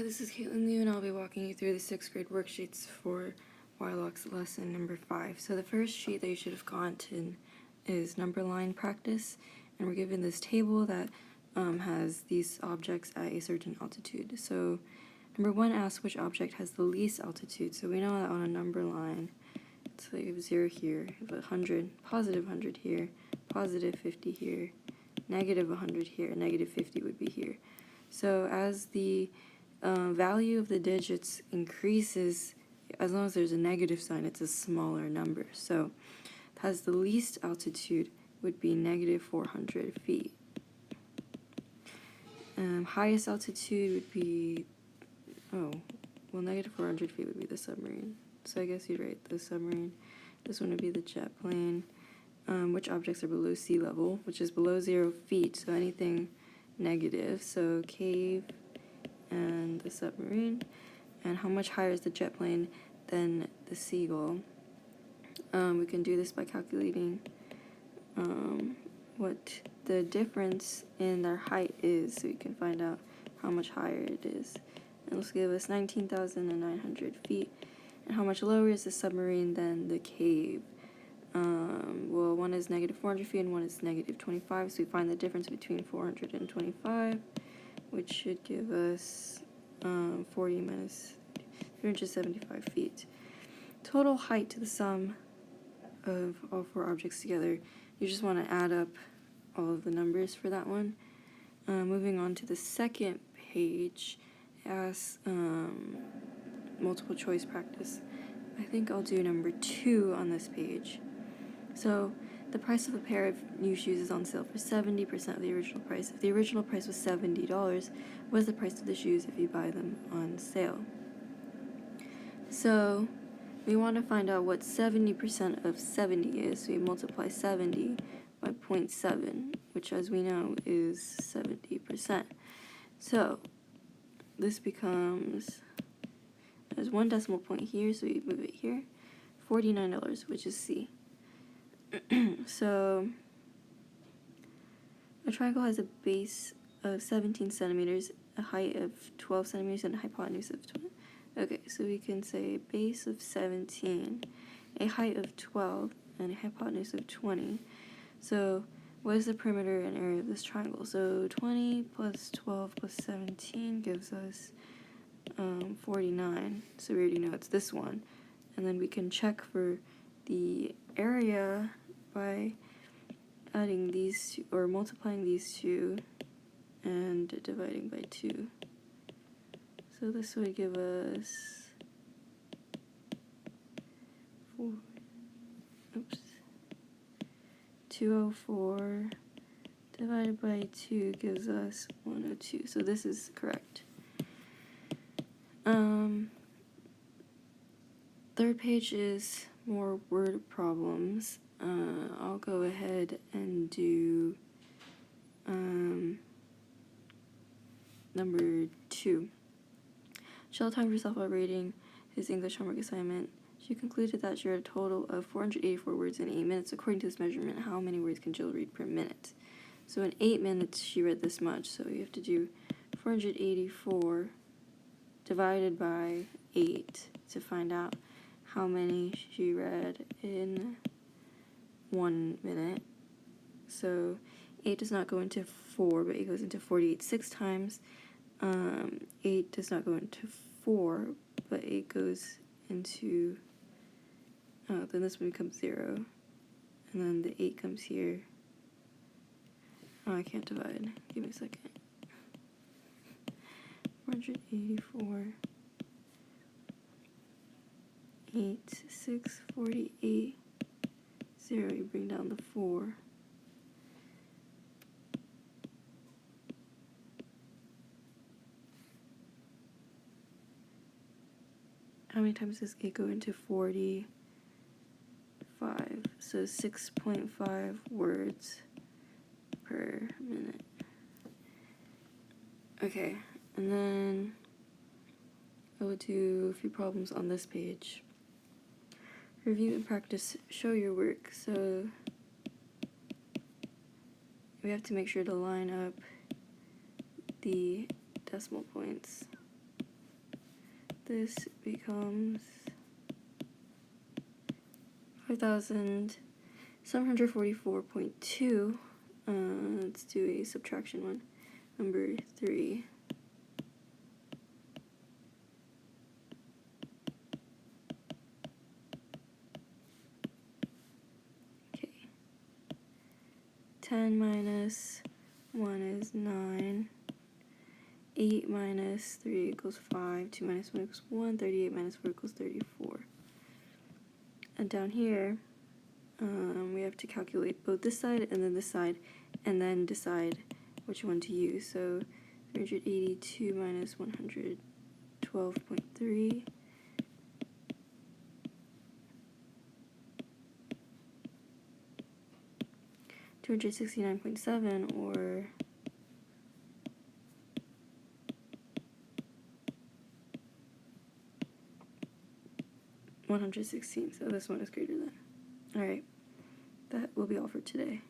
This is Katelyn Liu, and I'll be walking you through the 6th grade worksheets for Wylock's lesson number 5. So the first sheet that you should have gotten is number line practice, and we're given this table that has these objects at a certain altitude. So number 1 asks which object has the least altitude. So we know that on a number line, so you have 0 here, you have 100, positive 100 here, positive 50 here, negative 100 here, negative 50 would be here. So as the value of the digits increases, as long as there's a negative sign, it's a smaller number. So it has the least altitude would be negative 400 feet. Highest altitude would be, negative 400 feet would be the submarine. So I guess you'd write the submarine. This one would be the jet plane. Which objects are below sea level, which is below 0 feet, so anything negative. So cave and the submarine. And how much higher is the jet plane than the seagull? We can do this by calculating what the difference in their height is, so we can find out how much higher it is. And this will give us 19,900 feet. And how much lower is the submarine than the cave? Well, one is negative 400 feet and one is negative 25, so we find the difference between 400 and 25, which should give us 40 minus 375 feet. Total height to the sum of all 4 objects together. You just want to add up all of the numbers for that one. Moving on to the second page, it asks multiple choice practice. I think I'll do number 2 on this page. So the price of a pair of new shoes is on sale for 70% of the original price. If the original price was $70, what is the price of the shoes if you buy them on sale? So we want to find out what 70% of 70 is. So we multiply 70 by 0.7, which as we know is 70%. So this becomes, there's 1 decimal point here, so we move it here, $49, which is C. So a triangle has a base of 17 centimeters, a height of 12 centimeters, and a hypotenuse of 20. Okay, so we can say base of 17, a height of 12, and a hypotenuse of 20. So what is the perimeter and area of this triangle? So 20 plus 12 plus 17 gives us 49. So we already know it's this one. And then we can check for the area by adding these two, or multiplying these two and dividing by 2. So this would give us 204 divided by 2 gives us 102. So this is correct. Third page is more word problems. I'll go ahead and do number 2. Shell timed herself while reading his English homework assignment. She concluded that she read a total of 484 words in 8 minutes. According to this measurement, how many words can Jill read per minute? So in 8 minutes, she read this much. So you have to do 484 divided by 8 to find out how many she read in 1 minute. So 8 does not go into 4, but it goes into 48 6 times. 8 does not go into 4, but it goes into, then this one becomes 0. And then the 8 comes here. Oh, I can't divide. Give me a second. 484. 8, 6, 48, 0, you bring down the 4. How many times does 8 go into 45? So 6.5 words per minute. Okay, and then I will do a few problems on this page. Review and practice, show your work. So we have to make sure to line up the decimal points. this becomes 5,744.2. Let's do a subtraction one. Number 3. Okay. 10 minus 1 is 9. 8 minus 3 equals 5. 2 minus 1 equals 1. 38 minus 4 equals 34. And down here, we have to calculate both this side and then this side, and then decide which one to use. So 382 minus 112.3. $269.7, or $116. So this one is greater than. Alright, that will be all for today.